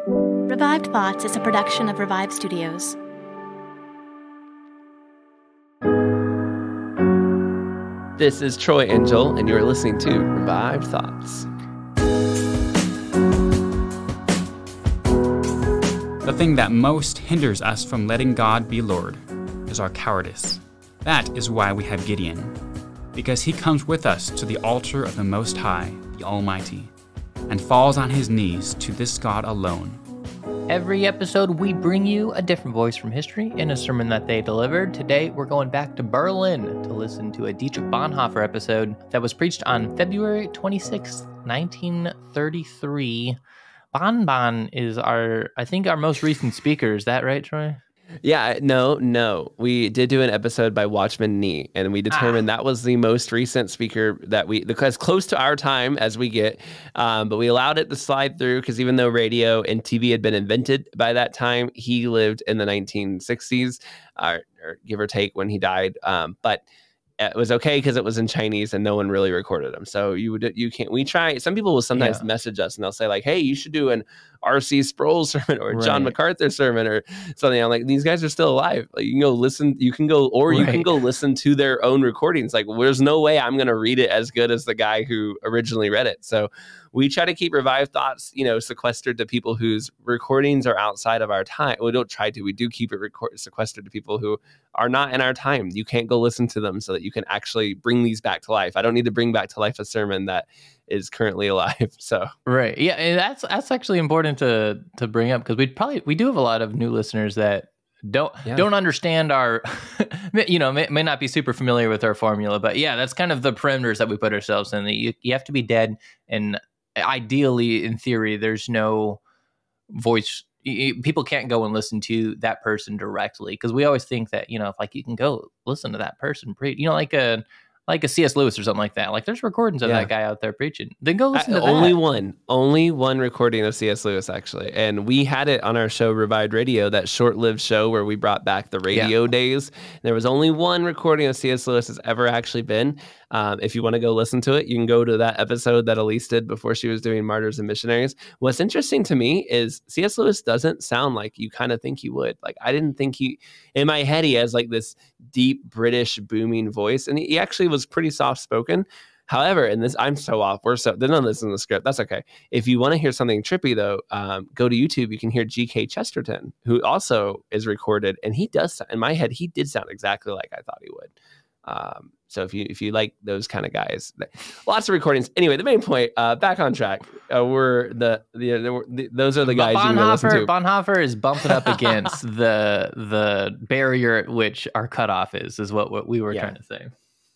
Revived Thoughts is a production of Revive Studios. This is Troy and Joel, and you're listening to Revived Thoughts. The thing that most hinders us from letting God be Lord is our cowardice. That is why we have Gideon, because he comes with us to the altar of the Most High, the Almighty, and falls on his knees to this God alone. Every episode, we bring you a different voice from history in a sermon that they delivered. Today, we're going back to Berlin to listen to a Dietrich Bonhoeffer episode that was preached on February 26th, 1933. Bon is our most recent speaker. Is that right, Troy? Yeah, no. We did do an episode by Watchman Nee, and we determined that was the most recent speaker that as close to our time as we get. But we allowed it to slide through because even though radio and TV had been invented by that time, he lived in the 1960s, or give or take when he died. But it was okay because it was in Chinese and no one really recorded them. So we try. Some people will sometimes message us and they'll say like, "Hey, you should do an R.C. Sproul sermon or a John MacArthur sermon or something." I'm like, these guys are still alive. Like, you can go listen. You can go listen to their own recordings. Like, there's no way I'm going to read it as good as the guy who originally read it. So we try to keep Revived Thoughts, sequestered to people whose recordings are outside of our time. We don't try to. We do keep it sequestered to people who are not in our time. You can't go listen to them so that you can actually bring these back to life. I don't need to bring back to life a sermon that is currently alive. So right, yeah, and that's actually important to bring up because we do have a lot of new listeners that don't understand our, may not be super familiar with our formula, but yeah, that's kind of the parameters that we put ourselves in. That you have to be dead, and ideally, in theory, there's no voice. People can't go and listen to that person directly because we always think that if you can go listen to that person like a C.S. Lewis or something like that. Like there's recordings of that guy out there preaching. Then go listen to that. Only one recording of C.S. Lewis, actually. And we had it on our show, Revived Radio, that short-lived show where we brought back the radio days. There was only one recording of C.S. Lewis has ever actually been. If you want to go listen to it, you can go to that episode that Elise did before she was doing Martyrs and Missionaries. What's interesting to me is C.S. Lewis doesn't sound like you kind of think he would. Like, I didn't think in my head, he has like this deep British booming voice. And he actually was pretty soft-spoken. However, in this, I'm so off. They're not listening to the script. That's okay. If you want to hear something trippy, though, go to YouTube. You can hear G.K. Chesterton, who also is recorded. And he does, in my head, he did sound exactly like I thought he would. So if you like those kind of guys, lots of recordings. Anyway, the main point, back on track. Those are the guys you can go listen to. Bonhoeffer is bumping up against the barrier at which our cutoff is what we were trying to say.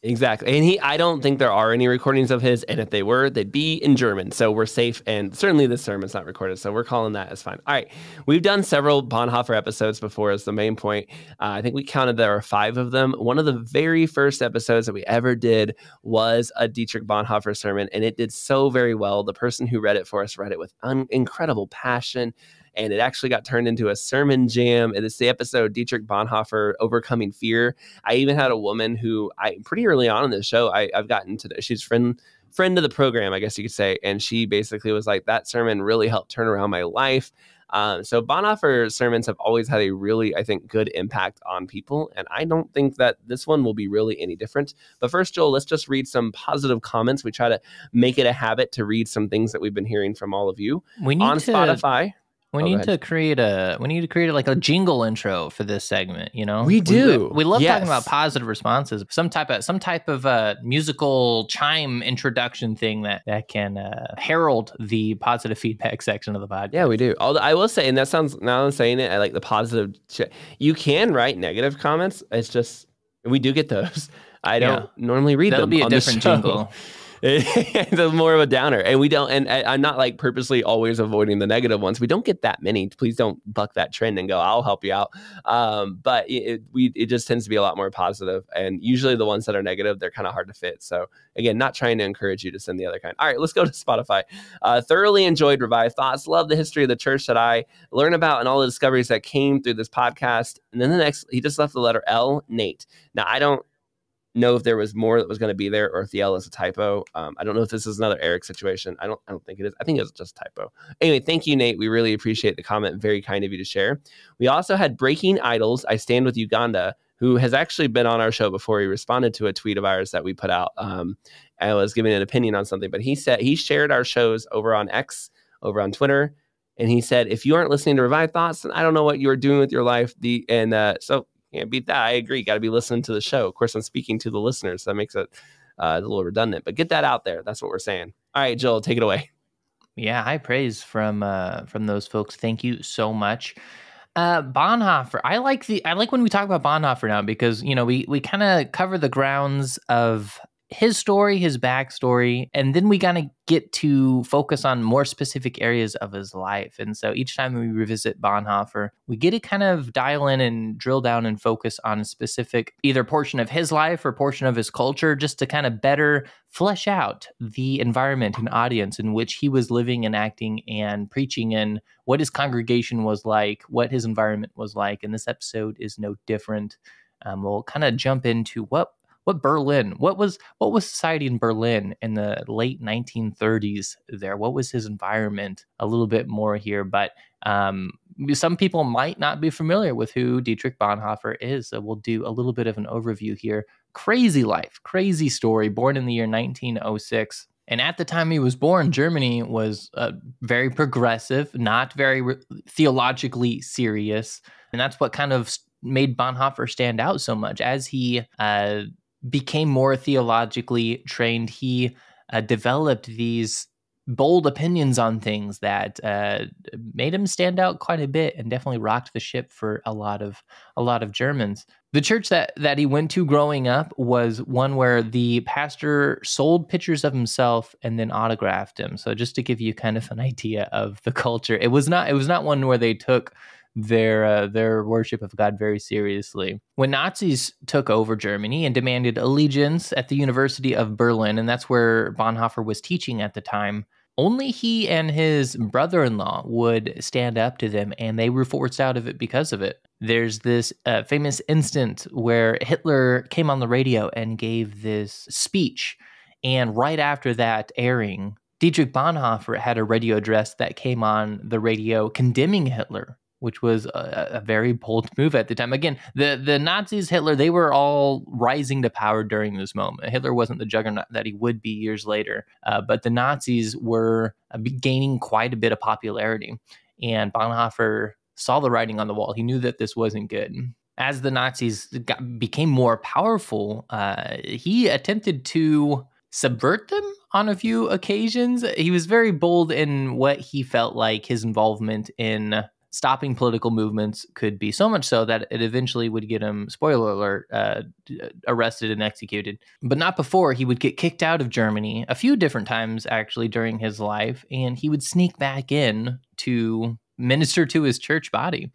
Exactly. And I don't think there are any recordings of his. And if they were, they'd be in German. So we're safe. And certainly this sermon's not recorded. So we're calling that as fine. All right. We've done several Bonhoeffer episodes before as the main point. I think we counted there are 5 of them. One of the very first episodes that we ever did was a Dietrich Bonhoeffer sermon. And it did so very well. The person who read it for us read it with incredible passion. And it actually got turned into a sermon jam. And it's the episode Dietrich Bonhoeffer, Overcoming Fear. I even had a woman who pretty early on in the show, I've gotten to, she's friend of the program, I guess you could say. And she basically was like, that sermon really helped turn around my life. So Bonhoeffer sermons have always had a really, I think, good impact on people. And I don't think that this one will be really any different. But first, Joel, let's just read some positive comments. We try to make it a habit to read some things that we've been hearing from all of you on Spotify. We need to create like a jingle intro for this segment, We do. We love talking about positive responses. Some type of musical chime introduction thing that can herald the positive feedback section of the podcast. Yeah, we do. Although I will say, and that sounds, now I'm saying it, I like the positive. You can write negative comments. It's just, we do get those. I don't normally read them. That'll be a on different the show. jingle. It's more of a downer, and we don't. And I'm not like purposely always avoiding the negative ones. We don't get that many. Please don't buck that trend and go, "I'll help you out." But it just tends to be a lot more positive, and usually the ones that are negative, they're kind of hard to fit. So again, not trying to encourage you to send the other kind. All right, let's go to Spotify. Thoroughly enjoyed Revived Thoughts. Love the history of the church that I learn about and all the discoveries that came through this podcast. And then the next, he just left the letter L. Nate. Now I don't know if there was more that was going to be there or if the L is a typo. I don't know if this is another Eric situation. I don't think it is. I think it's just a typo. Anyway, thank you, Nate. We really appreciate the comment. Very kind of you to share. We also had Breaking Idols, I Stand With Uganda, who has actually been on our show before. He responded to a tweet of ours that we put out. I was giving an opinion on something, but he said he shared our shows over on X, over on Twitter. And he said, if you aren't listening to Revived Thoughts, then I don't know what you're doing with your life. So can't beat that. I agree. Got to be listening to the show. Of course, I'm speaking to the listeners. So that makes it a little redundant, but get that out there. That's what we're saying. All right, Joel, take it away. Yeah, high praise from those folks. Thank you so much. Bonhoeffer. I like when we talk about Bonhoeffer now because, we kind of cover the grounds of his story, his backstory, and then we kind of get to focus on more specific areas of his life. And so each time we revisit Bonhoeffer, we get to kind of dial in and drill down and focus on a specific either portion of his life or portion of his culture, just to kind of better flesh out the environment and audience in which he was living and acting and preaching in, what his congregation was like, what his environment was like. And this episode is no different. We'll kind of jump into what Berlin, what was society in Berlin in the late 1930s there? What was his environment? A little bit more here, but some people might not be familiar with who Dietrich Bonhoeffer is. So we'll do a little bit of an overview here. Crazy life, crazy story, born in the year 1906. And at the time he was born, Germany was very progressive, not very theologically serious. And that's what kind of made Bonhoeffer stand out so much. As he became more theologically trained, he developed these bold opinions on things that made him stand out quite a bit and definitely rocked the ship for a lot of Germans. The church that he went to growing up was one where the pastor sold pictures of himself and then autographed him. So just to give you kind of an idea of the culture, it was not one where they took their worship of God very seriously. When Nazis took over Germany and demanded allegiance at the University of Berlin, and that's where Bonhoeffer was teaching at the time, only he and his brother-in-law would stand up to them, and they were forced out of it because of it. There's this famous instant where Hitler came on the radio and gave this speech, and right after that airing, Dietrich Bonhoeffer had a radio address that came on the radio condemning Hitler, which was a very bold move at the time. Again, the Nazis, Hitler, they were all rising to power during this moment. Hitler wasn't the juggernaut that he would be years later, but the Nazis were gaining quite a bit of popularity. And Bonhoeffer saw the writing on the wall. He knew that this wasn't good. As the Nazis became more powerful, he attempted to subvert them on a few occasions. He was very bold in what he felt like his involvement in stopping political movements could be, so much so that it eventually would get him, spoiler alert, arrested and executed. But not before. He would get kicked out of Germany a few different times, actually, during his life, and he would sneak back in to minister to his church body.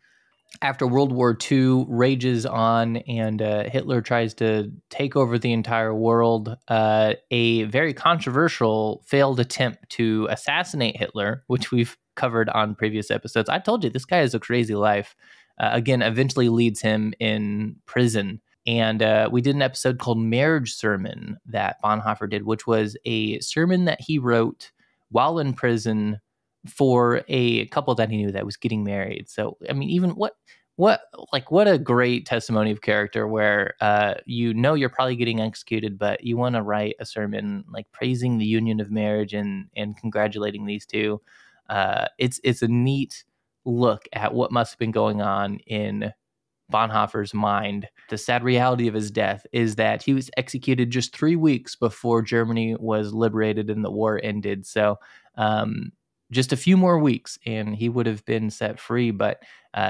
After World War II rages on and Hitler tries to take over the entire world, a very controversial failed attempt to assassinate Hitler, which we've covered on previous episodes. I told you, this guy has a crazy life. Again, eventually leads him in prison. And we did an episode called Marriage Sermon that Bonhoeffer did, which was a sermon that he wrote while in prison for a couple that he knew that was getting married. So, I mean, even what a great testimony of character where you're probably getting executed, but you want to write a sermon like praising the union of marriage and congratulating these two. It's a neat look at what must have been going on in Bonhoeffer's mind. The sad reality of his death is that he was executed just 3 weeks before Germany was liberated and the war ended. So just a few more weeks and he would have been set free, but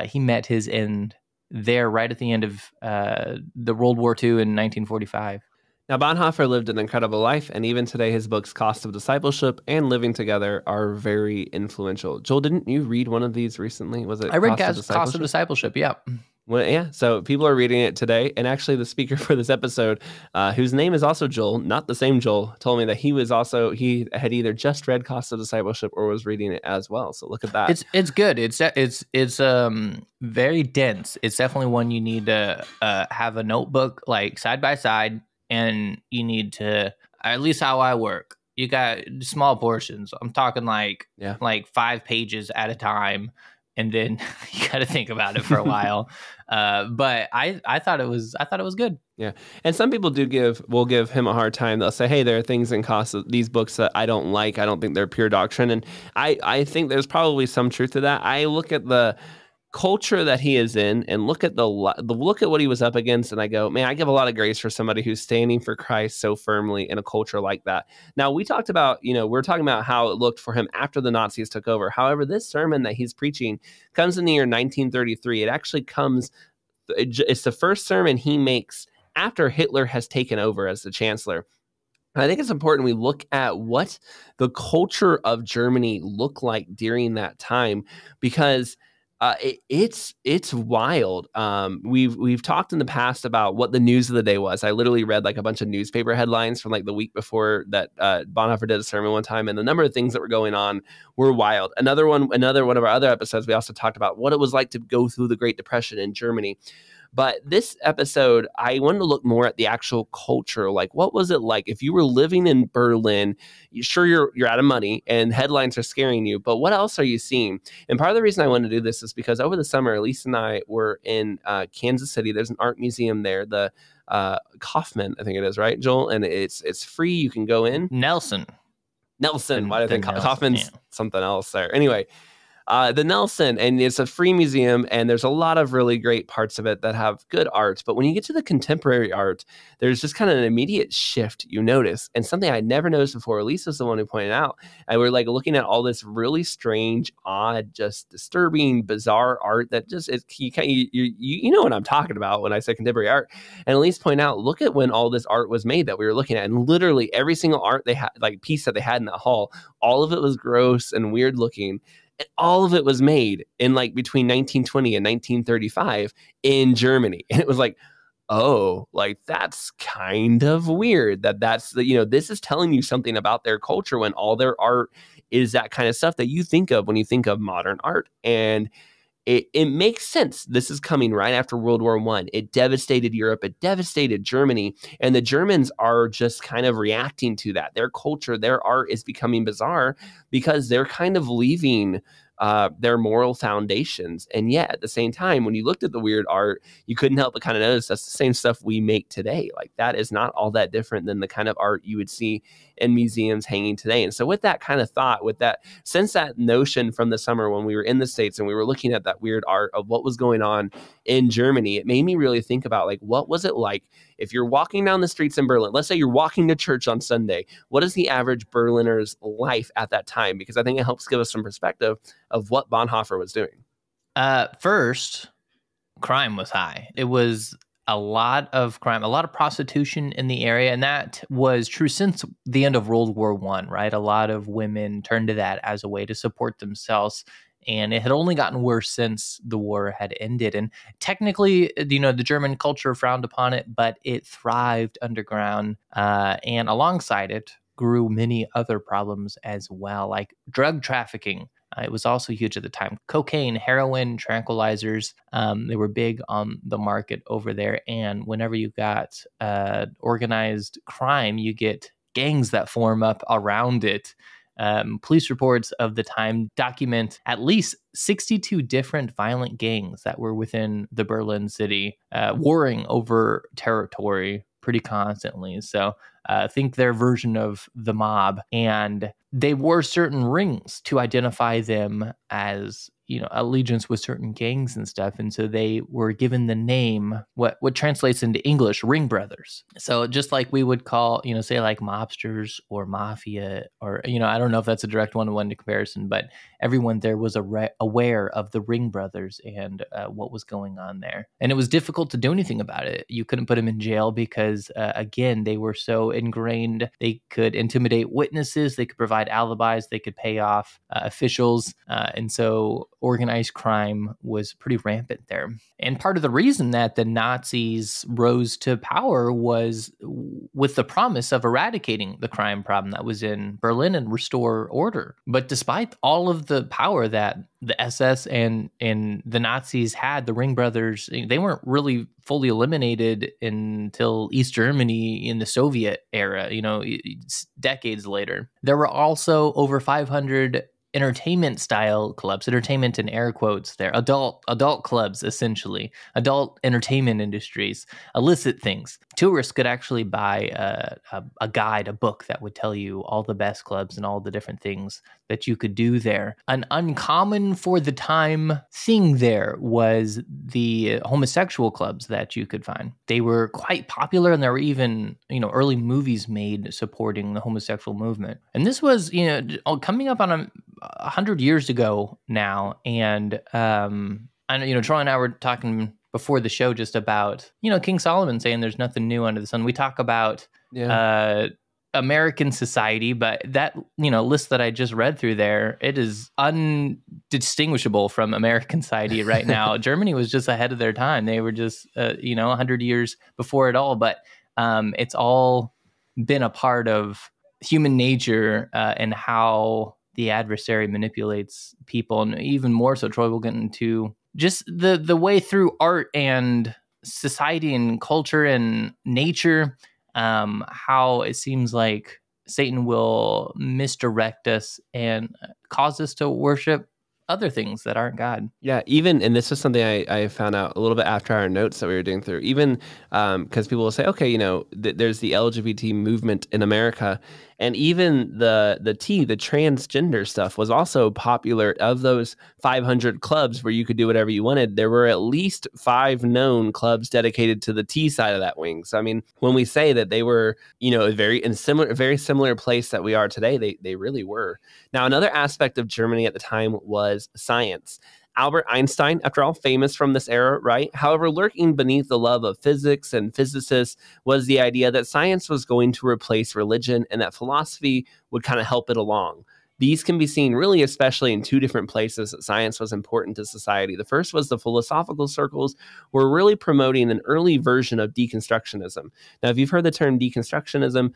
he met his end there right at the end of the World War II in 1945. Now, Bonhoeffer lived an incredible life, and even today his books Cost of Discipleship and Living Together are very influential. Joel, didn't you read one of these recently? Was it I read Cost of Discipleship, yeah. Well, yeah, so people are reading it today, and actually the speaker for this episode, whose name is also Joel, not the same Joel, told me that he had either just read Cost of Discipleship or was reading it as well. So look at that. It's good. It's very dense. It's definitely one you need to have a notebook like side by side. and you need to, at least how I work, you got small portions. I'm talking like 5 pages at a time, and then you got to think about it for a while. But I thought it was good. Yeah. And some people will give him a hard time. They'll say, hey, there are things in cost of these books that I don't like. I don't think they're pure doctrine. And I think there's probably some truth to that. I look at the culture that he is in and look at look at what he was up against, and I go, man, I give a lot of grace for somebody who's standing for Christ so firmly in a culture like that. Now, we talked about, we're talking about how it looked for him after the Nazis took over. However, this sermon that he's preaching comes in the year 1933. It actually it's the first sermon he makes after Hitler has taken over as the chancellor. I think it's important we look at what the culture of Germany looked like during that time, because it's wild. We've talked in the past about what the news of the day was. I literally read like a bunch of newspaper headlines from like the week before that Bonhoeffer did a sermon one time, and the number of things that were going on were wild. Another one of our other episodes, we also talked about what it was like to go through the Great Depression in Germany. But this episode, I wanted to look more at the actual culture. Like, what was it like if you were living in Berlin? Sure, you're out of money and headlines are scaring you, but what else are you seeing? And part of the reason I wanted to do this is because over the summer, Elise and I were in Kansas City. There's an art museum there, the Kaufman, I think it is, right, Joel? And it's free. You can go in. Nelson. Why do I think Kaufman's something else there? Anyway. The Nelson, and it's a free museum, and there's a lot of really great parts of it that have good art. But when you get to the contemporary art, there's just kind of an immediate shift you notice, and something I'd never noticed before. Lisa's the one who pointed out. And we're like looking at all this really strange, odd, just disturbing, bizarre art that just is. You know what I'm talking about when I say contemporary art. And Elise pointed out, look at when all this art was made that we were looking at, and literally every single art they had, like piece that they had in that hall, all of it was gross and weird looking. And all of it was made in like between 1920 and 1935 in Germany. And it was like, oh, like that's kind of weird that's this is telling you something about their culture when all their art is that kind of stuff that you think of when you think of modern art. And it makes sense. This is coming right after World War I. It devastated Europe. It devastated Germany. And the Germans are just kind of reacting to that. Their culture, their art is becoming bizarre because they're kind of leaving their moral foundations. And yet at the same time, when you looked at the weird art, you couldn't help but kind of notice that's the same stuff we make today. Like that is not all that different than the kind of art you would see in museums hanging today. And so with that kind of thought, since that notion from the summer when we were in the States and we were looking at that weird art of what was going on in Germany, it made me really think about like, what was it like if you're walking down the streets in Berlin? Let's say you're walking to church on Sunday. What is the average Berliner's life at that time? Because I think it helps give us some perspective of what Bonhoeffer was doing. First, crime was high. It was a lot of crime, a lot of prostitution in the area. And that was true since the end of World War I, right? A lot of women turned to that as a way to support themselves. And it had only gotten worse since the war had ended. And technically, the German culture frowned upon it, but it thrived underground. And alongside it grew many other problems as well, like drug trafficking. It was also huge at the time. Cocaine, heroin, tranquilizers, they were big on the market over there. And whenever you got organized crime, you get gangs that form up around it. Police reports of the time document at least 62 different violent gangs that were within the Berlin city, warring over territory pretty constantly. So think their version of the mob. And they wore certain rings to identify them as, allegiance with certain gangs and stuff. And so they were given the name, what translates into English, ring brothers. So just like we would call, say like mobsters or mafia, or, I don't know if that's a direct one-to-one comparison, but everyone there was aware of the ring brothers and what was going on there. And it was difficult to do anything about it. You couldn't put them in jail because, again, they were so ingrained. They could intimidate witnesses. They could provide alibis. They could pay off officials. And so organized crime was pretty rampant there. And part of the reason that the Nazis rose to power was with the promise of eradicating the crime problem that was in Berlin and restore order. But despite all of the power that the SS and the Nazis had, the Ring brothers, they weren't really fully eliminated until East Germany in the Soviet era, decades later. There were also over 500 entertainment style clubs, entertainment in air quotes there, adult clubs, essentially, adult entertainment industries, illicit things. Tourists could actually buy a guide, a book that would tell you all the best clubs and all the different things that you could do there. An uncommon for the time thing there was the homosexual clubs that you could find. They were quite popular, and there were even, early movies made supporting the homosexual movement. And this was, coming up on 100 years ago now. And I know, Troy and I were talking before the show just about, King Solomon saying there's nothing new under the sun. We talk about American society, but that, list that I just read through there, it is undistinguishable from American society right now. Germany was just ahead of their time. They were just, 100 years before it all, but it's all been a part of human nature and how the adversary manipulates people. And even more so, Troy, we'll get into just the way through art and society and culture and nature, how it seems like Satan will misdirect us and cause us to worship other things that aren't God. Yeah, even, and this is something I found out a little bit after our notes that we were doing through, even because people will say, okay, there's the LGBT movement in America, and even the transgender stuff was also popular. Of those 500 clubs where you could do whatever you wanted, there were at least 5 known clubs dedicated to the T side of that wing. So, I mean, when we say that they were, a very similar place that we are today, they really were. Now, another aspect of Germany at the time was science. Albert Einstein, after all, famous from this era, right? However, lurking beneath the love of physics and physicists was the idea that science was going to replace religion and that philosophy would kind of help it along. These can be seen really especially in 2 different places that science was important to society. The first was the philosophical circles were really promoting an early version of deconstructionism. Now, if you've heard the term deconstructionism,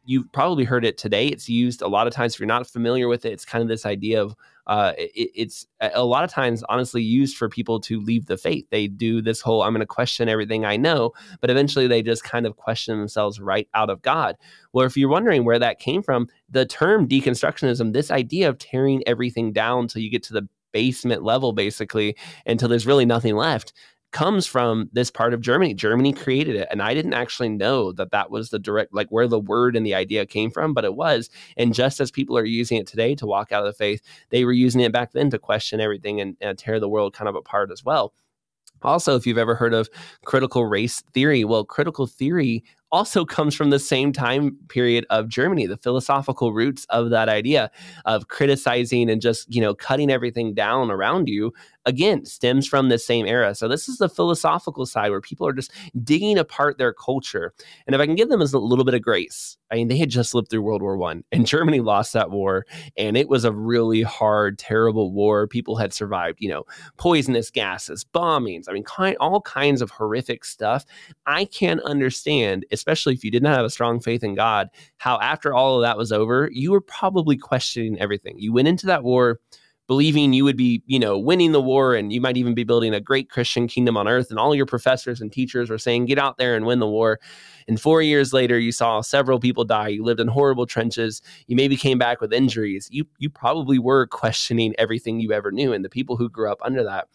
you've probably heard it today. It's used a lot of times. If you're not familiar with it, it's kind of this idea of it's a lot of times honestly used for people to leave the faith. They do this whole, I'm going to question everything I know, but eventually they just kind of question themselves right out of God. Well, if you're wondering where that came from, the term deconstructionism, this idea of tearing everything down until you get to the basement level, basically, until there's really nothing left, comes from this part of Germany. Germany created it. And I didn't actually know that was the direct, like where the word and the idea came from, but it was. And just as people are using it today to walk out of the faith, they were using it back then to question everything and tear the world kind of apart as well. Also, if you've ever heard of critical race theory, well, critical theory also comes from the same time period of Germany. The philosophical roots of that idea of criticizing and just, cutting everything down around you, again, stems from the same era. So this is the philosophical side where people are just digging apart their culture. And if I can give them a little bit of grace, I mean, they had just lived through World War I, and Germany lost that war, and it was a really hard, terrible war. People had survived, poisonous gases, bombings, all kinds of horrific stuff. I can understand, especially if you did not have a strong faith in God, how after all of that was over, you were probably questioning everything. You went into that war believing you would be, winning the war, and you might even be building a great Christian kingdom on earth. And all your professors and teachers were saying, get out there and win the war. And 4 years later, you saw several people die. You lived in horrible trenches. You maybe came back with injuries. You probably were questioning everything you ever knew. And the people who grew up under that,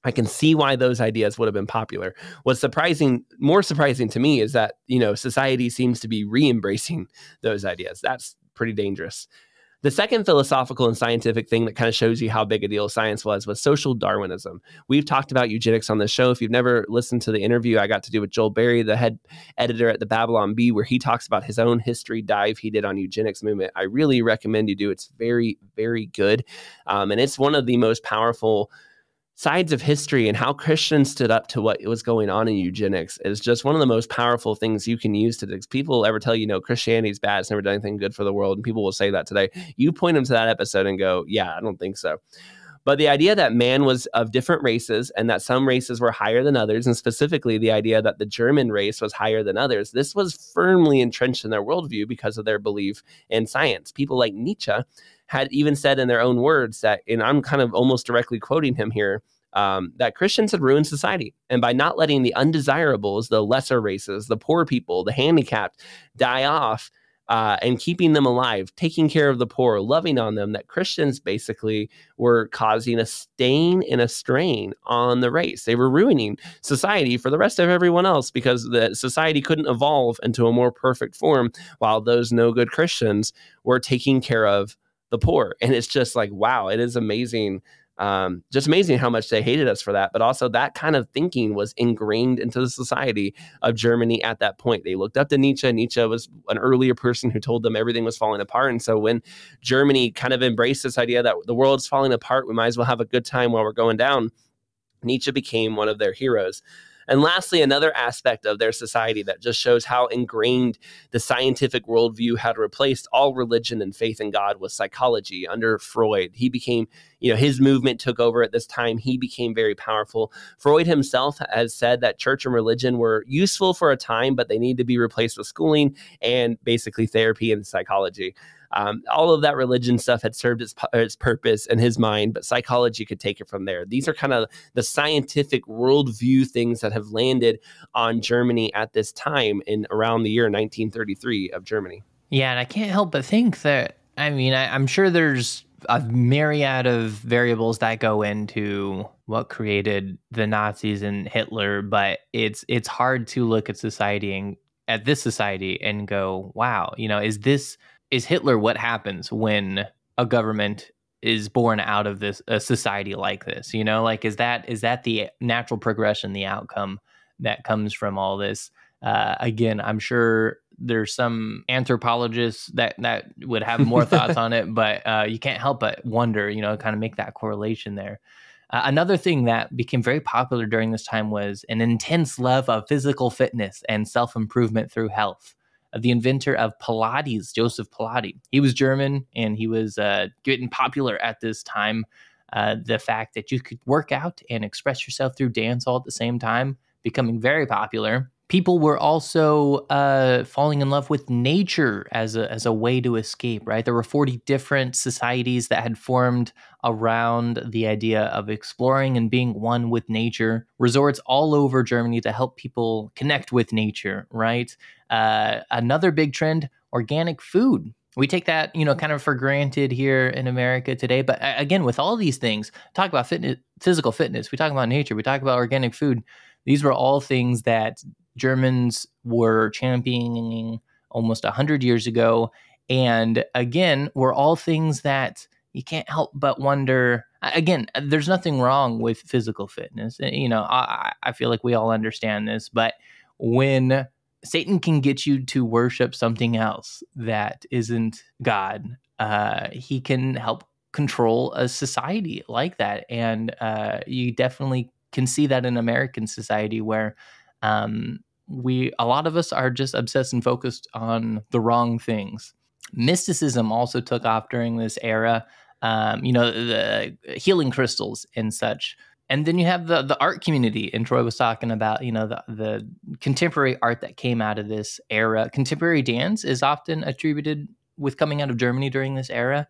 I can see why those ideas would have been popular. What's more surprising to me is that, society seems to be re-embracing those ideas. That's pretty dangerous. The second philosophical and scientific thing that kind of shows you how big a deal science was social Darwinism. We've talked about eugenics on this show. If you've never listened to the interview I got to do with Joel Berry, the head editor at the Babylon Bee, where he talks about his own history dive he did on eugenics movement, I really recommend you do. It's very, very good. And it's one of the most powerful sides of history, and how Christians stood up to what was going on in eugenics is just one of the most powerful things you can use to. People ever tell you, Christianity's bad, it's never done anything good for the world, and people will say that today. You point them to that episode and go, yeah, I don't think so. But the idea that man was of different races and that some races were higher than others, and specifically the idea that the German race was higher than others, this was firmly entrenched in their worldview because of their belief in science. People like Nietzsche had even said in their own words that, and I'm kind of almost directly quoting him here, that Christians had ruined society. And by not letting the undesirables, the lesser races, the poor people, the handicapped die off, and keeping them alive, taking care of the poor, loving on them, that Christians basically were causing a stain and a strain on the race. They were ruining society for the rest of everyone else because the society couldn't evolve into a more perfect form while those no good Christians were taking care of the poor. And it's just like, wow, it is amazing. Just amazing how much they hated us for that. But also that kind of thinking was ingrained into the society of Germany at that point. They looked up to Nietzsche. Nietzsche was an earlier person who told them everything was falling apart. And so when Germany kind of embraced this idea that the world's falling apart, we might as well have a good time while we're going down, Nietzsche became one of their heroes. And lastly, another aspect of their society that just shows how ingrained the scientific worldview had replaced all religion and faith in God was psychology. Under Freud, he became, his movement took over at this time. He became very powerful. Freud himself has said that church and religion were useful for a time, but they need to be replaced with schooling and basically therapy and psychology. All of that religion stuff had served its purpose in his mind, but psychology could take it from there. These are kind of the scientific worldview things that have landed on Germany at this time in around the year 1933 of Germany. Yeah, and I can't help but think that, I'm sure there's a myriad of variables that go into what created the Nazis and Hitler, but it's hard to look at this society and go, wow, is Hitler what happens when a government is born out of a society like this? Is that the natural progression, the outcome that comes from all this? Again, I'm sure there's some anthropologists that would have more thoughts on it, but you can't help but wonder, kind of make that correlation there. Another thing that became very popular during this time was an intense love of physical fitness and self-improvement through health. The inventor of Pilates, Joseph Pilates. He was German, and he was getting popular at this time. The fact that you could work out and express yourself through dance all at the same time, becoming very popular. People were also falling in love with nature as a way to escape, right? There were 40 different societies that had formed around the idea of exploring and being one with nature. Resorts all over Germany to help people connect with nature, right? Another big trend, organic food. We take that, kind of for granted here in America today. But again, with all these things, talk about fitness, physical fitness, we talk about nature, we talk about organic food. These were all things that Germans were championing almost 100 years ago. And again, were all things that you can't help but wonder. Again, there's nothing wrong with physical fitness. I feel like we all understand this. But when Satan can get you to worship something else that isn't God, he can help control a society like that. And you definitely can see that in American society where a lot of us are just obsessed and focused on the wrong things. Mysticism also took off during this era, the healing crystals and such. And then you have the art community, and Troy was talking about, the contemporary art that came out of this era. Contemporary dance is often attributed with coming out of Germany during this era.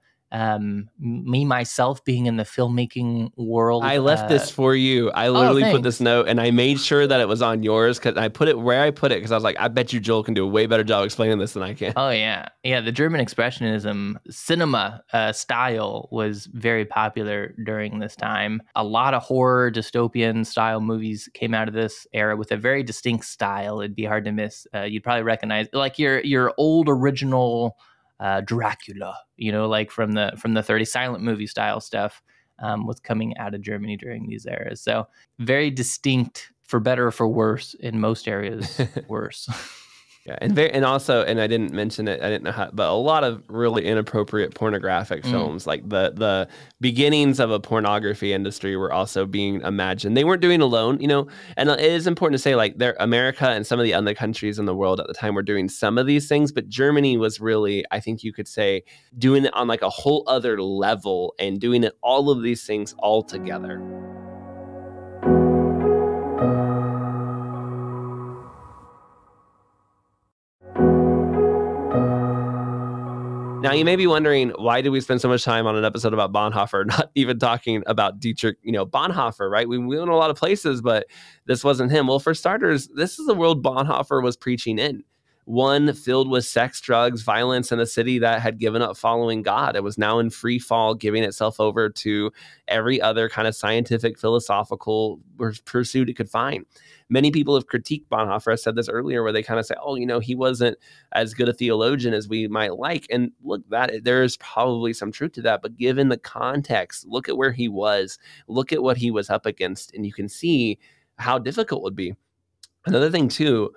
Me, myself, being in the filmmaking world. I left this for you. I literally put this note and I made sure that it was on yours because I put it where I put it because I was like, I bet you Joel can do a way better job explaining this than I can. Oh, yeah. Yeah, the German Expressionism cinema style was very popular during this time. A lot of horror, dystopian style movies came out of this era with a very distinct style. It'd be hard to miss. You'd probably recognize like your old original Dracula, like from the 30s silent movie style stuff was coming out of Germany during these eras. So very distinct, for better or for worse, in most areas, worse. Yeah, and also, and I didn't mention it, I didn't know how, but a lot of really inappropriate pornographic films, like the beginnings of a pornography industry were also being imagined. They weren't doing alone, and it is important to say, like, America and some of the other countries in the world at the time were doing some of these things, but Germany was really, I think you could say, doing it on like a whole other level and doing it all of these things all together. Now, you may be wondering, why did we spend so much time on an episode about Bonhoeffer, not even talking about Dietrich, Bonhoeffer, right? We went a lot of places, but this wasn't him. Well, for starters, this is the world Bonhoeffer was preaching in. One filled with sex, drugs, violence, in a city that had given up following God. It was now in free fall, giving itself over to every other kind of scientific, philosophical pursuit it could find. Many people have critiqued Bonhoeffer. I said this earlier, where they kind of say, he wasn't as good a theologian as we might like. And look, there is probably some truth to that. But given the context, look at where he was, look at what he was up against, and you can see how difficult it would be. Another thing, too,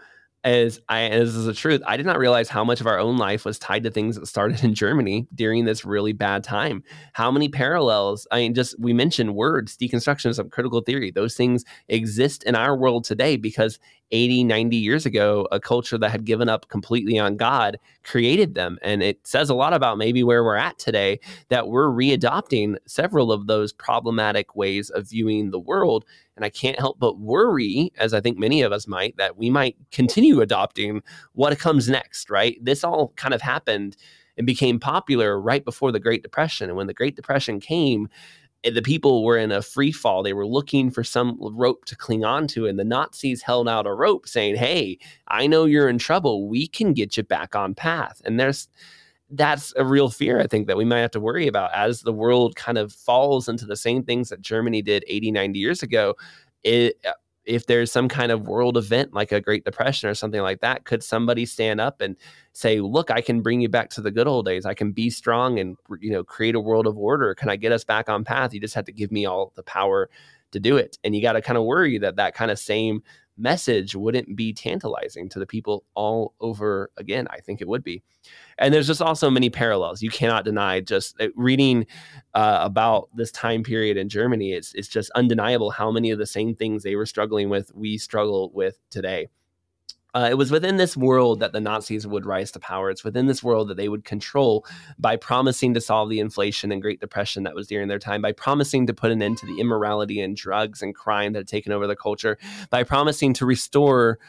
and this is the truth, I did not realize how much of our own life was tied to things that started in Germany during this really bad time. How many parallels, we mentioned words, deconstructionism, critical theory, those things exist in our world today because 80, 90 years ago, a culture that had given up completely on God created them. And it says a lot about maybe where we're at today, that we're readopting several of those problematic ways of viewing the world. And I can't help but worry, as I think many of us might, that we might continue adopting what comes next, right? This all kind of happened and became popular right before the Great Depression. And when the Great Depression came, the people were in a free fall. They were looking for some rope to cling on to. And the Nazis held out a rope saying, hey, I know you're in trouble. We can get you back on path. And that's a real fear, I think, that we might have to worry about as the world kind of falls into the same things that Germany did 80, 90 years ago. If there's some kind of world event like a Great Depression or something like that, could somebody stand up and say, look, I can bring you back to the good old days. I can be strong and, create a world of order. Can I get us back on path? You just have to give me all the power to do it. And you got to kind of worry that kind of same message wouldn't be tantalizing to the people all over again. I think it would be. And there's just also many parallels. You cannot deny, just reading about this time period in Germany. It's just undeniable how many of the same things they were struggling with, we struggle with today. It was within this world that the Nazis would rise to power. It's within this world that they would control by promising to solve the inflation and Great Depression that was during their time, by promising to put an end to the immorality and drugs and crime that had taken over the culture, by promising to restore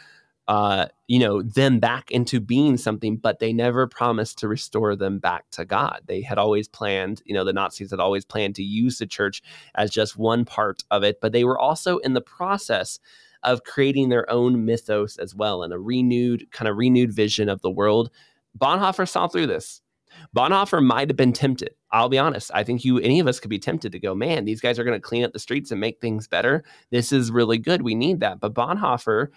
them back into being something, but they never promised to restore them back to God. They had always planned, the Nazis had always planned to use the church as just one part of it, but they were also in the process of creating their own mythos as well, and a renewed vision of the world. Bonhoeffer saw through this. Bonhoeffer might have been tempted. I'll be honest. I think any of us could be tempted to go, man, these guys are going to clean up the streets and make things better. This is really good. We need that. But Bonhoeffer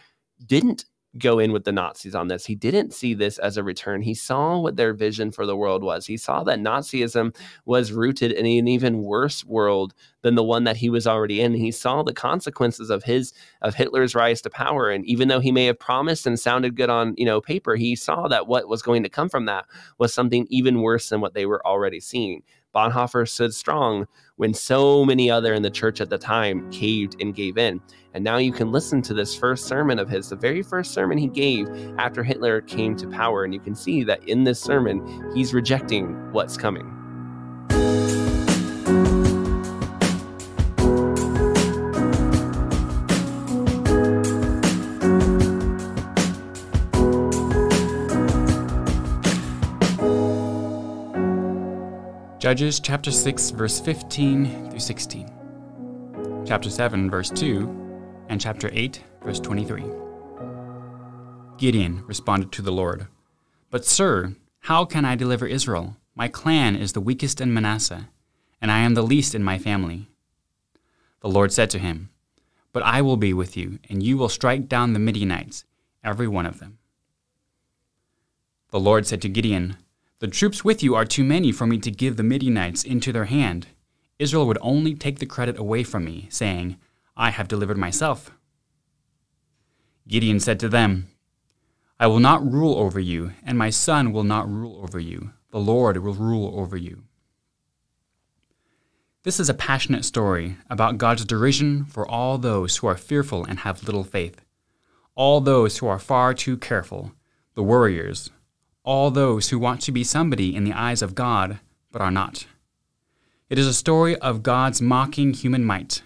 didn't go in with the Nazis on this. He didn't see this as a return. He saw what their vision for the world was. He saw that Nazism was rooted in an even worse world than the one that he was already in. He saw the consequences of Hitler's rise to power. And even though he may have promised and sounded good on, paper, he saw that what was going to come from that was something even worse than what they were already seeing. Bonhoeffer stood strong when so many other in the church at the time caved and gave in. And now you can listen to this first sermon of his, the very first sermon he gave after Hitler came to power. And you can see that in this sermon, he's rejecting what's coming. Judges chapter 6, verse 15 through 16. Chapter 7, verse 2, and chapter 8, verse 23. Gideon responded to the Lord, "But sir, how can I deliver Israel? My clan is the weakest in Manasseh, and I am the least in my family." The Lord said to him, "But I will be with you, and you will strike down the Midianites, every one of them." The Lord said to Gideon, "The troops with you are too many for me to give the Midianites into their hand. Israel would only take the credit away from me, saying, 'I have delivered myself.'" Gideon said to them, I will not rule over you, and my son will not rule over you. The Lord will rule over you. This is a passionate story about God's derision for all those who are fearful and have little faith, all those who are far too careful, the worriers, all those who want to be somebody in the eyes of God but are not. It is a story of God's mocking human might,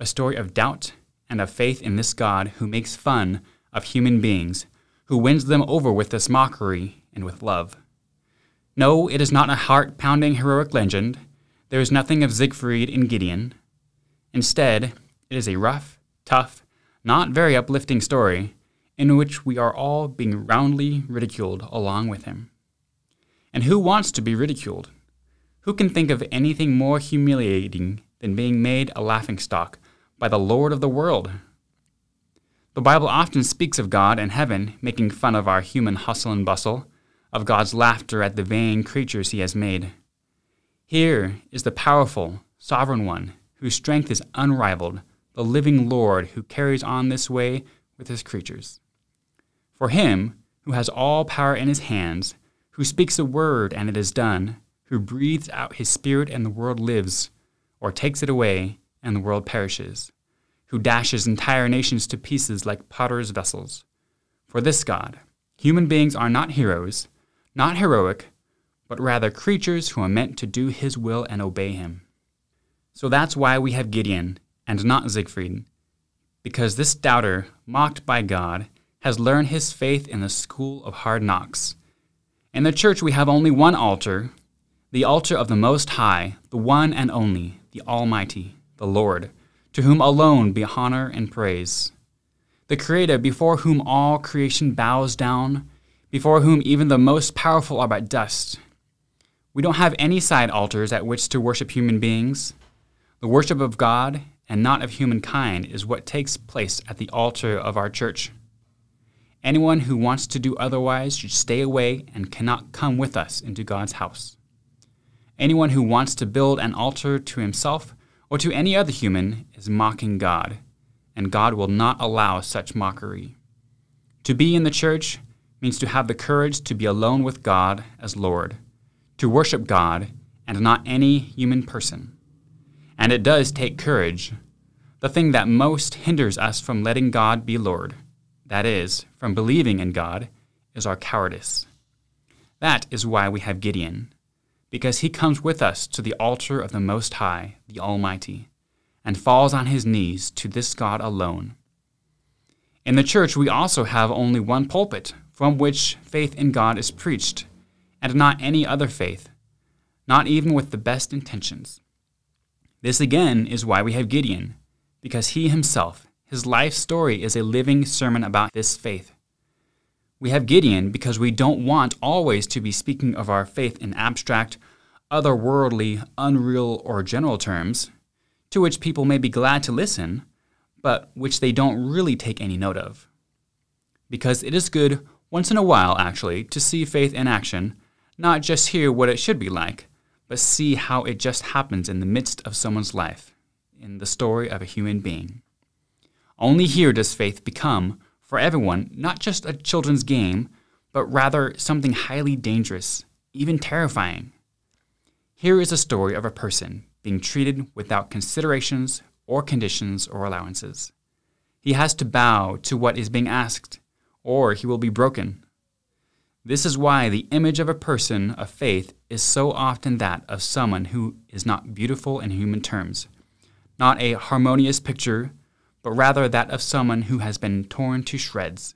a story of doubt and of faith in this God who makes fun of human beings, who wins them over with this mockery and with love. No, it is not a heart-pounding heroic legend. There is nothing of Siegfried in Gideon. Instead, it is a rough, tough, not very uplifting story in which we are all being roundly ridiculed along with him. And who wants to be ridiculed? Who can think of anything more humiliating than being made a laughingstock by the Lord of the world? The Bible often speaks of God and heaven making fun of our human hustle and bustle, of God's laughter at the vain creatures he has made. Here is the powerful, sovereign one, whose strength is unrivaled, the living Lord who carries on this way with his creatures. For him, who has all power in his hands, who speaks a word and it is done, who breathes out his spirit and the world lives, or takes it away and the world perishes, who dashes entire nations to pieces like potter's vessels. For this God, human beings are not heroes, not heroic, but rather creatures who are meant to do his will and obey him. So that's why we have Gideon and not Siegfried, because this doubter, mocked by God, has learned his faith in the school of hard knocks. In the church we have only one altar, the altar of the Most High, the one and only, the Almighty, the Lord, to whom alone be honor and praise. The Creator before whom all creation bows down, before whom even the most powerful are but dust. We don't have any side altars at which to worship human beings. The worship of God and not of humankind is what takes place at the altar of our church. Anyone who wants to do otherwise should stay away and cannot come with us into God's house. Anyone who wants to build an altar to himself or to any other human is mocking God, and God will not allow such mockery. To be in the church means to have the courage to be alone with God as Lord, to worship God and not any human person. And it does take courage. The thing that most hinders us from letting God be Lord, that is, from believing in God, is our cowardice. That is why we have Gideon, because he comes with us to the altar of the Most High, the Almighty, and falls on his knees to this God alone. In the church, we also have only one pulpit from which faith in God is preached, and not any other faith, not even with the best intentions. This again is why we have Gideon, because he himself, his life story is a living sermon about this faith. We have Gideon because we don't want always to be speaking of our faith in abstract, otherworldly, unreal, or general terms, to which people may be glad to listen, but which they don't really take any note of. Because it is good once in a while, actually, to see faith in action, not just hear what it should be like, but see how it just happens in the midst of someone's life, in the story of a human being. Only here does faith become, for everyone, not just a children's game, but rather something highly dangerous, even terrifying. Here is a story of a person being treated without considerations or conditions or allowances. He has to bow to what is being asked, or he will be broken. This is why the image of a person of faith is so often that of someone who is not beautiful in human terms, not a harmonious picture, but rather that of someone who has been torn to shreds.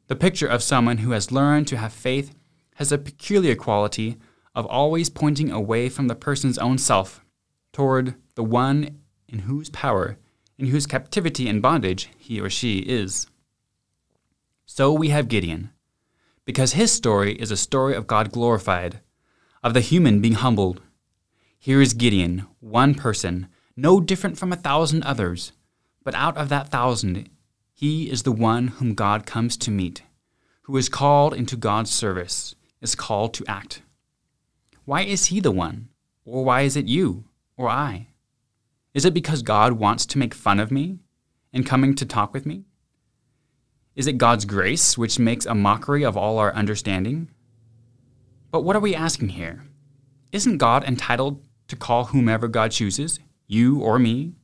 The picture of someone who has learned to have faith has a peculiar quality of always pointing away from the person's own self toward the one in whose power, in whose captivity and bondage he or she is. So we have Gideon, because his story is a story of God glorified, of the human being humbled. Here is Gideon, one person, no different from 1,000 others, but out of that 1,000, he is the one whom God comes to meet, who is called into God's service, is called to act. Why is he the one? Or why is it you or I? Is it because God wants to make fun of me in coming to talk with me? Is it God's grace which makes a mockery of all our understanding? But what are we asking here? Isn't God entitled to call whomever God chooses, you or me,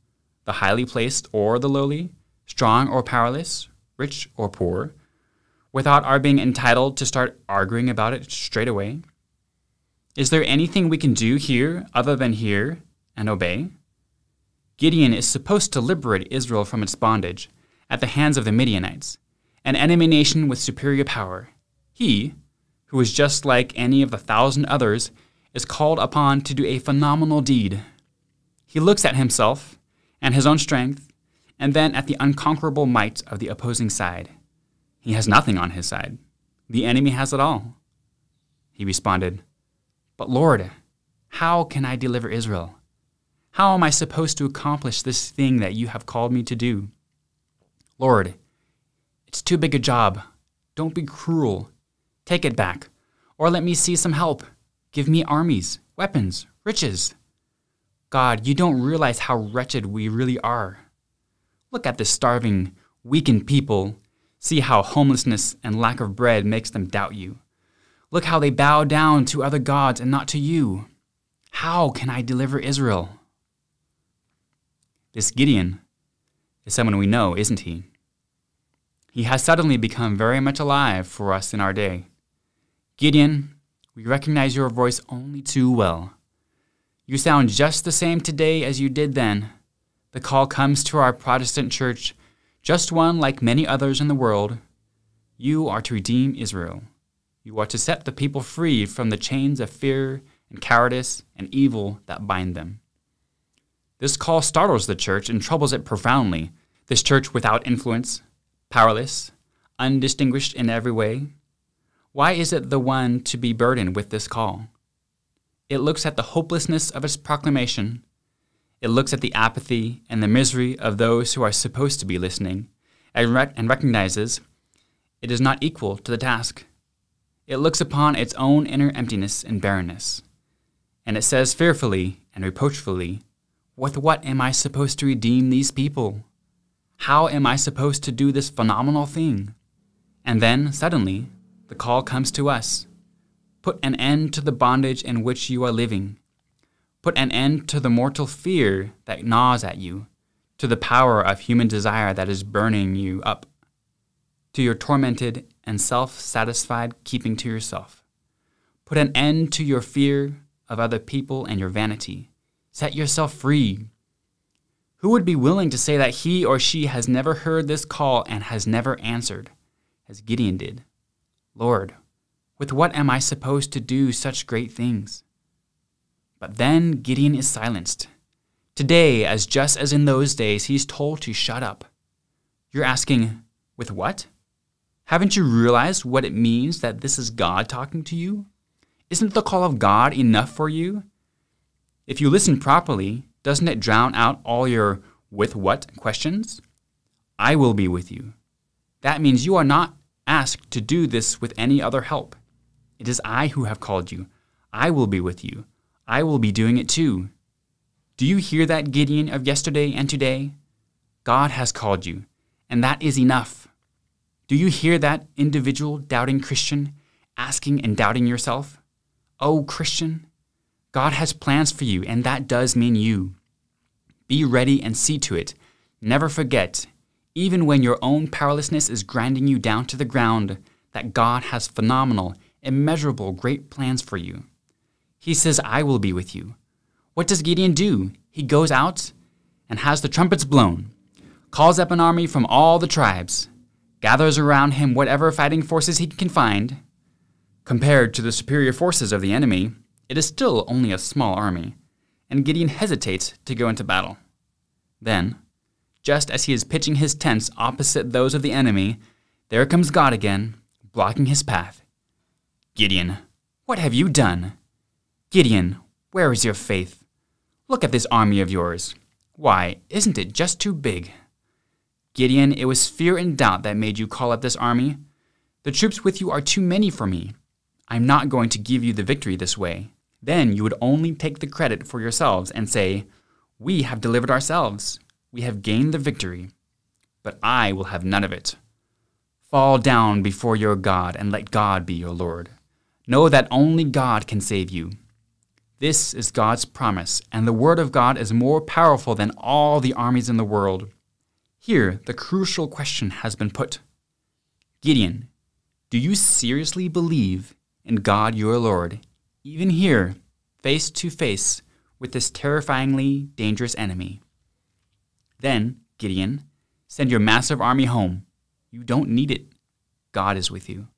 the highly placed or the lowly, strong or powerless, rich or poor, without our being entitled to start arguing about it straight away? Is there anything we can do here other than hear and obey? Gideon is supposed to liberate Israel from its bondage at the hands of the Midianites, an enemy nation with superior power. He, who is just like any of the 1,000 others, is called upon to do a phenomenal deed. He looks at himself and his own strength, and then at the unconquerable might of the opposing side. He has nothing on his side. The enemy has it all. He responded, "But Lord, how can I deliver Israel? How am I supposed to accomplish this thing that you have called me to do? Lord, it's too big a job. Don't be cruel. Take it back, or let me see some help. Give me armies, weapons, riches. God, you don't realize how wretched we really are. Look at this starving, weakened people. See how homelessness and lack of bread makes them doubt you. Look how they bow down to other gods and not to you. How can I deliver Israel?" This Gideon is someone we know, isn't he? He has suddenly become very much alive for us in our day. Gideon, we recognize your voice only too well. You sound just the same today as you did then. The call comes to our Protestant church, just one like many others in the world. You are to redeem Israel. You are to set the people free from the chains of fear and cowardice and evil that bind them. This call startles the church and troubles it profoundly. This church without influence, powerless, undistinguished in every way. Why is it the one to be burdened with this call? It looks at the hopelessness of its proclamation. It looks at the apathy and the misery of those who are supposed to be listening, and recognizes it is not equal to the task. It looks upon its own inner emptiness and barrenness, and it says fearfully and reproachfully, "With what am I supposed to redeem these people? How am I supposed to do this phenomenal thing?" And then, suddenly, the call comes to us. Put an end to the bondage in which you are living. Put an end to the mortal fear that gnaws at you, to the power of human desire that is burning you up, to your tormented and self-satisfied keeping to yourself. Put an end to your fear of other people and your vanity. Set yourself free. Who would be willing to say that he or she has never heard this call and has never answered, as Gideon did? "Lord, with what am I supposed to do such great things?" But then Gideon is silenced. Today, as just as in those days, he's told to shut up. You're asking, with what? Haven't you realized what it means that this is God talking to you? Isn't the call of God enough for you? If you listen properly, doesn't it drown out all your "with what" questions? I will be with you. That means you are not asked to do this with any other help. It is I who have called you. I will be with you. I will be doing it too. Do you hear that, Gideon of yesterday and today? God has called you, and that is enough. Do you hear that, individual doubting Christian, asking and doubting yourself? Oh, Christian, God has plans for you, and that does mean you. Be ready and see to it. Never forget, even when your own powerlessness is grinding you down to the ground, that God has phenomenal, immeasurable, great plans for you. He says, I will be with you. What does Gideon do? He goes out and has the trumpets blown, calls up an army from all the tribes, gathers around him whatever fighting forces he can find. Compared to the superior forces of the enemy, it is still only a small army, and Gideon hesitates to go into battle. Then, just as he is pitching his tents opposite those of the enemy, there comes God again, blocking his path. Gideon, what have you done? Gideon, where is your faith? Look at this army of yours. Why, isn't it just too big? Gideon, it was fear and doubt that made you call up this army. The troops with you are too many for me. I'm not going to give you the victory this way. Then you would only take the credit for yourselves and say, we have delivered ourselves. We have gained the victory. But I will have none of it. Fall down before your God and let God be your Lord. Know that only God can save you. This is God's promise, and the word of God is more powerful than all the armies in the world. Here, the crucial question has been put. Gideon, do you seriously believe in God your Lord, even here, face to face with this terrifyingly dangerous enemy? Then, Gideon, send your massive army home. You don't need it. God is with you.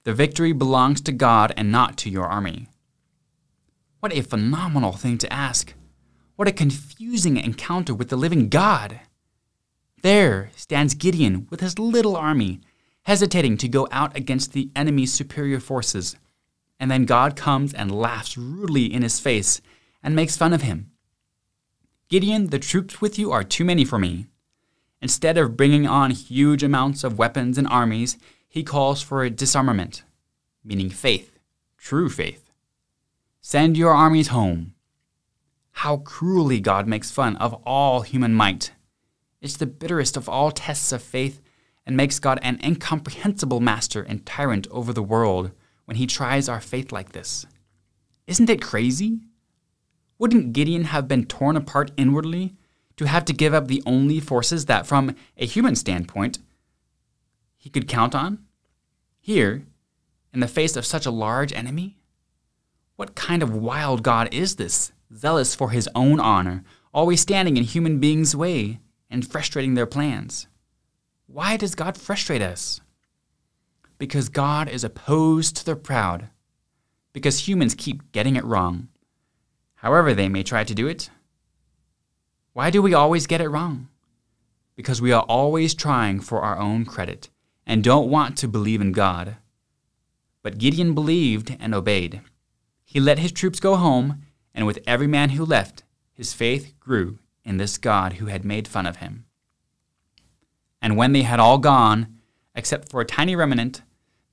The victory belongs to God and not to your army. What a phenomenal thing to ask. What a confusing encounter with the living God. There stands Gideon with his little army, hesitating to go out against the enemy's superior forces. And then God comes and laughs rudely in his face and makes fun of him. Gideon, the troops with you are too many for me. Instead of bringing on huge amounts of weapons and armies, he calls for a disarmament, meaning faith, true faith. Send your armies home. How cruelly God makes fun of all human might. It's the bitterest of all tests of faith and makes God an incomprehensible master and tyrant over the world when he tries our faith like this. Isn't it crazy? Wouldn't Gideon have been torn apart inwardly to have to give up the only forces that, from a human standpoint, he could count on? Here, in the face of such a large enemy? What kind of wild God is this, zealous for his own honor, always standing in human beings' way and frustrating their plans? Why does God frustrate us? Because God is opposed to the proud. Because humans keep getting it wrong, however they may try to do it. Why do we always get it wrong? Because we are always trying for our own credit and don't want to believe in God. But Gideon believed and obeyed. He let his troops go home, and with every man who left, his faith grew in this God who had made fun of him. And when they had all gone, except for a tiny remnant,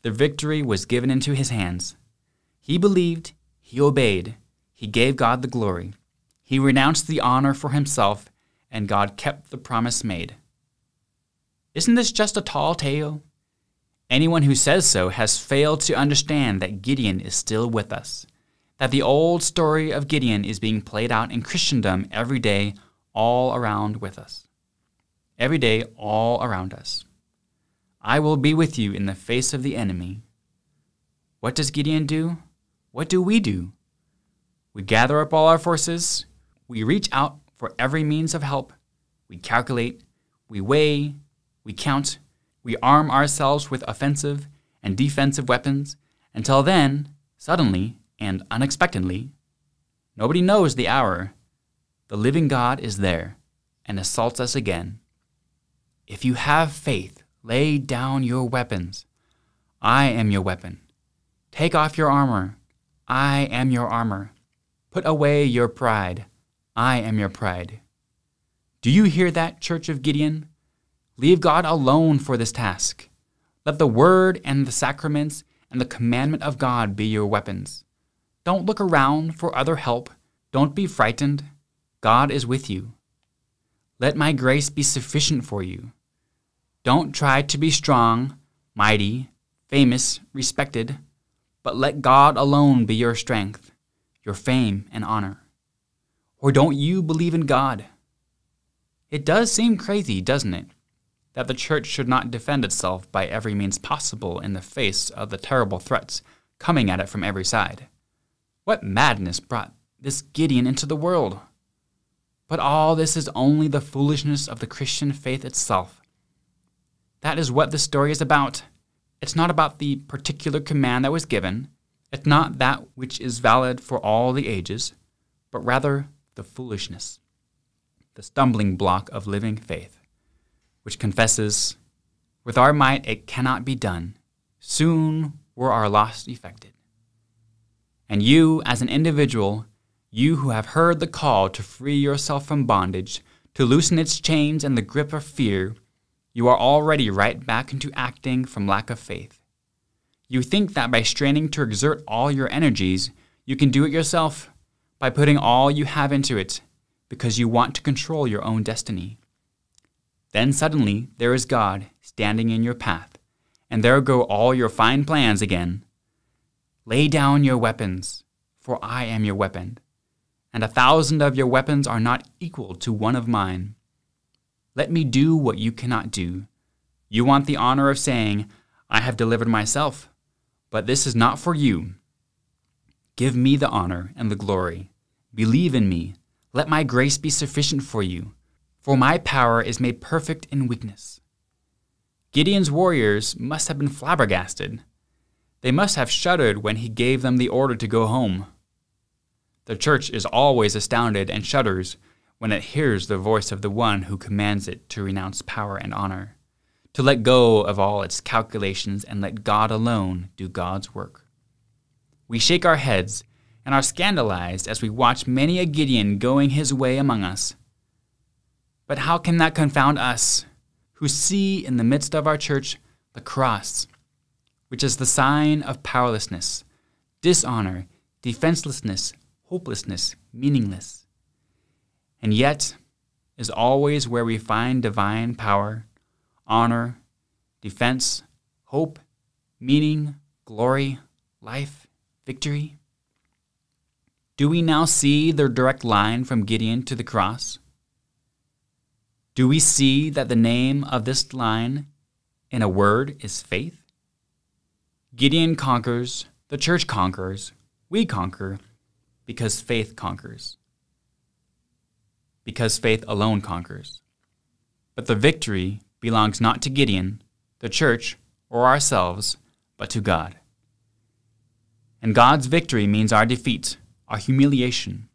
the victory was given into his hands. He believed, he obeyed, he gave God the glory. He renounced the honor for himself, and God kept the promise made. Isn't this just a tall tale? Anyone who says so has failed to understand that Gideon is still with us, that the old story of Gideon is being played out in Christendom every day, all around with us. Every day, all around us. I will be with you in the face of the enemy. What does Gideon do? What do? We gather up all our forces. We reach out for every means of help. We calculate. We weigh. We count. We arm ourselves with offensive and defensive weapons until then, suddenly and unexpectedly, nobody knows the hour, the living God is there and assaults us again. If you have faith, lay down your weapons. I am your weapon. Take off your armor. I am your armor. Put away your pride. I am your pride. Do you hear that, Church of Gideon? Leave God alone for this task. Let the word and the sacraments and the commandment of God be your weapons. Don't look around for other help. Don't be frightened. God is with you. Let my grace be sufficient for you. Don't try to be strong, mighty, famous, respected, but let God alone be your strength, your fame and honor. Or don't you believe in God? It does seem crazy, doesn't it, that the church should not defend itself by every means possible in the face of the terrible threats coming at it from every side. What madness brought this Gideon into the world? But all this is only the foolishness of the Christian faith itself. That is what this story is about. It's not about the particular command that was given. It's not that which is valid for all the ages, but rather the foolishness, the stumbling block of living faith, which confesses, with our might it cannot be done. Soon were our loss effected. And you, as an individual, you who have heard the call to free yourself from bondage, to loosen its chains and the grip of fear, you are already right back into acting from lack of faith. You think that by straining to exert all your energies, you can do it yourself, by putting all you have into it, because you want to control your own destiny. Then suddenly there is God standing in your path, and there go all your fine plans again. Lay down your weapons, for I am your weapon, and 1,000 of your weapons are not equal to one of mine. Let me do what you cannot do. You want the honor of saying, I have delivered myself, but this is not for you. Give me the honor and the glory. Believe in me. Let my grace be sufficient for you, for my power is made perfect in weakness. Gideon's warriors must have been flabbergasted. They must have shuddered when he gave them the order to go home. The church is always astounded and shudders when it hears the voice of the one who commands it to renounce power and honor, to let go of all its calculations and let God alone do God's work. We shake our heads and are scandalized as we watch many a Gideon going his way among us. But how can that confound us, who see in the midst of our church the cross, which is the sign of powerlessness, dishonor, defenselessness, hopelessness, meaningless, and yet is always where we find divine power, honor, defense, hope, meaning, glory, life, victory? Do we now see the direct line from Gideon to the cross? Do we see that the name of this line in a word is faith? Gideon conquers, the church conquers, we conquer, because faith conquers. Because faith alone conquers. But the victory belongs not to Gideon, the church, or ourselves, but to God. And God's victory means our defeat, our humiliation.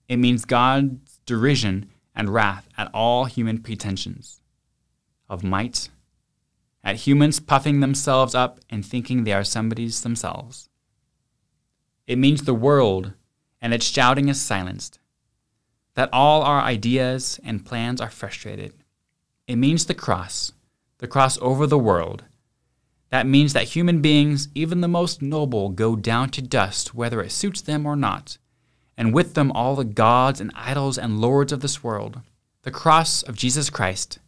It means God's derision and wrath at all human pretensions of might, at humans puffing themselves up and thinking they are somebody's themselves. It means the world and its shouting is silenced, that all our ideas and plans are frustrated. It means the cross over the world. That means that human beings, even the most noble, go down to dust whether it suits them or not, and with them all the gods and idols and lords of this world. The cross of Jesus Christ,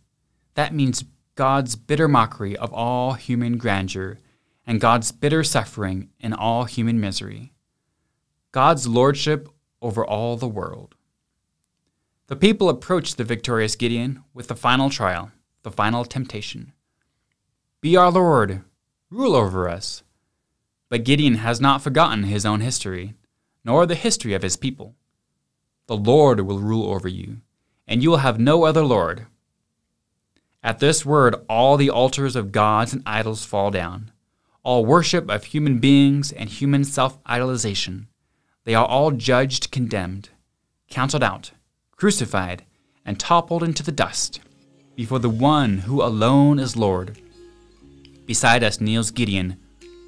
that means God's bitter mockery of all human grandeur and God's bitter suffering in all human misery. God's lordship over all the world. The people approached the victorious Gideon with the final trial, the final temptation. Be our Lord, rule over us. But Gideon has not forgotten his own history, nor the history of his people. The Lord will rule over you, and you will have no other Lord. At this word, all the altars of gods and idols fall down, all worship of human beings and human self-idolization. They are all judged, condemned, counted out, crucified, and toppled into the dust before the one who alone is Lord. Beside us kneels Gideon,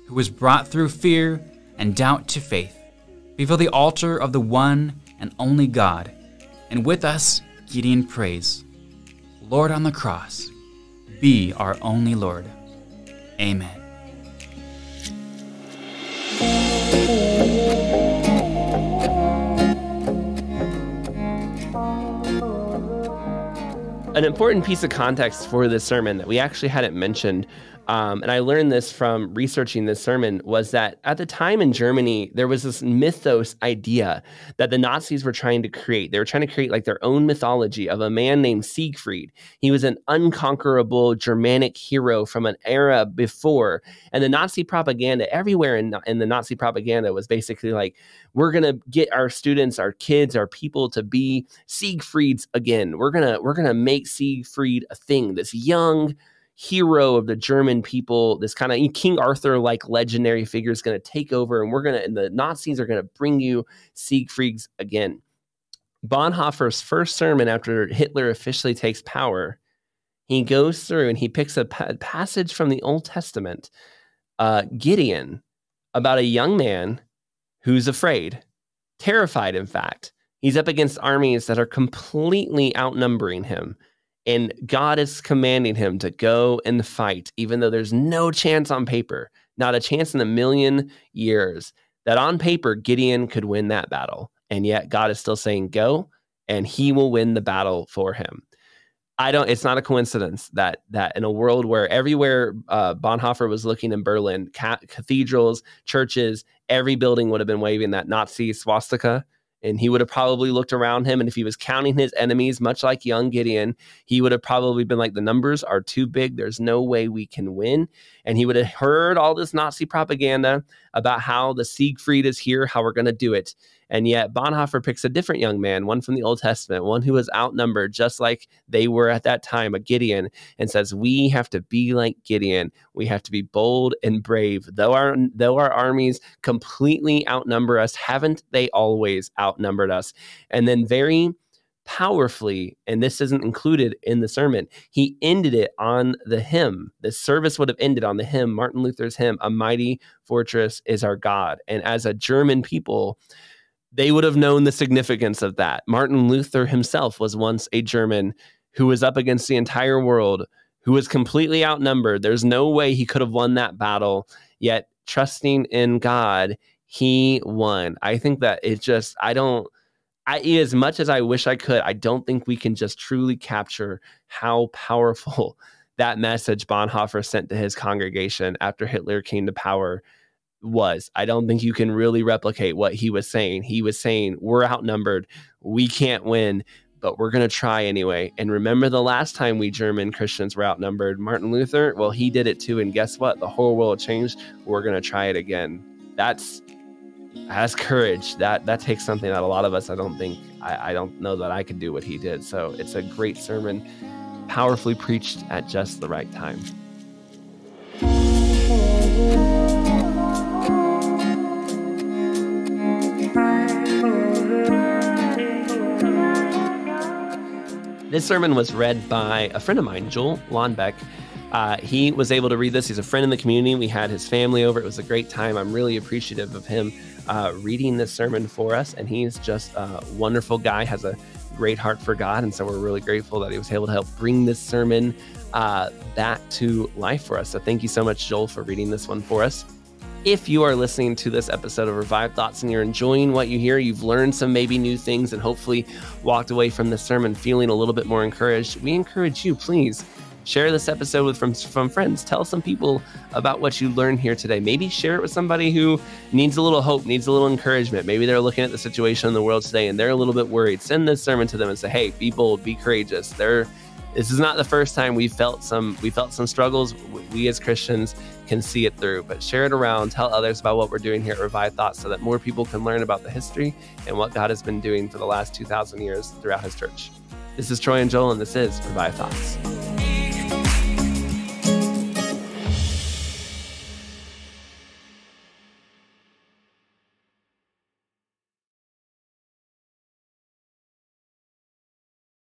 who was brought through fear and doubt to faith, before the altar of the one and only God. And with us, Gideon prays, Lord on the cross, be our only Lord. Amen. An important piece of context for this sermon that we actually hadn't mentioned, and I learned this from researching this sermon, was that at the time in Germany, there was this mythos idea that the Nazis were trying to create. They were trying to create like their own mythology of a man named Siegfried. He was an unconquerable Germanic hero from an era before. And the Nazi propaganda everywhere in the Nazi propaganda was basically like, we're going to get our students, our kids, our people to be Siegfrieds again. We're going to make Siegfried a thing, this young hero of the German people, this kind of King Arthur-like legendary figure is going to take over, and the Nazis are going to bring you Siegfrieds again. Bonhoeffer's first sermon after Hitler officially takes power, he goes through and he picks a passage from the Old Testament, Gideon, about a young man who's afraid, terrified, in fact. He's up against armies that are completely outnumbering him. And God is commanding him to go and fight, even though there's no chance on paper, not a chance in a million years, that on paper Gideon could win that battle. And yet God is still saying, go, and he will win the battle for him. It's not a coincidence that in a world where everywhere Bonhoeffer was looking in Berlin, cathedrals, churches, every building would have been waving that Nazi swastika. And he would have probably looked around him. And if he was counting his enemies, much like young Gideon, he would have probably been like, the numbers are too big. There's no way we can win. And he would have heard all this Nazi propaganda about how the Siegfried is here, how we're going to do it. And yet Bonhoeffer picks a different young man, one from the Old Testament, one who was outnumbered just like they were at that time, a Gideon, and says, we have to be like Gideon. We have to be bold and brave. Though our armies completely outnumber us, haven't they always outnumbered us? And then very powerfully, and this isn't included in the sermon, he ended it on the hymn. The service would have ended on the hymn, Martin Luther's hymn, "A Mighty Fortress is Our God." And as a German people, they would have known the significance of that. Martin Luther himself was once a German who was up against the entire world, who was completely outnumbered. There's no way he could have won that battle, yet trusting in God, he won. I think that as much as I wish I could, I don't think we can just truly capture how powerful that message Bonhoeffer sent to his congregation after Hitler came to power was. I don't think you can really replicate what he was saying. He was saying, we're outnumbered, we can't win, but we're going to try anyway. And remember the last time we German Christians were outnumbered, Martin Luther, well, he did it too. And guess what? The whole world changed. We're going to try it again. That's courage. That takes something that a lot of us, I don't know that I could do what he did. So it's a great sermon, powerfully preached at just the right time. This sermon was read by a friend of mine, Joel Lonbeck. He was able to read this. He's a friend in the community. We had his family over. It was a great time. I'm really appreciative of him reading this sermon for us. And he's just a wonderful guy, has a great heart for God. And so we're really grateful that he was able to help bring this sermon back to life for us. So thank you so much, Joel, for reading this one for us. If you are listening to this episode of Revived Thoughts and you're enjoying what you hear, you've learned some maybe new things and hopefully walked away from the sermon feeling a little bit more encouraged, we encourage you, please share this episode with from friends. Tell some people about what you learned here today. Maybe share it with somebody who needs a little hope, needs a little encouragement. Maybe they're looking at the situation in the world today and they're a little bit worried. Send this sermon to them and say, hey, be bold, be courageous. This is not the first time we felt some struggles. We as Christians can see it through, but share it around, tell others about what we're doing here at Revived Thoughts so that more people can learn about the history and what God has been doing for the last 2,000 years throughout his church. This is Troy and Joel, and this is Revived Thoughts.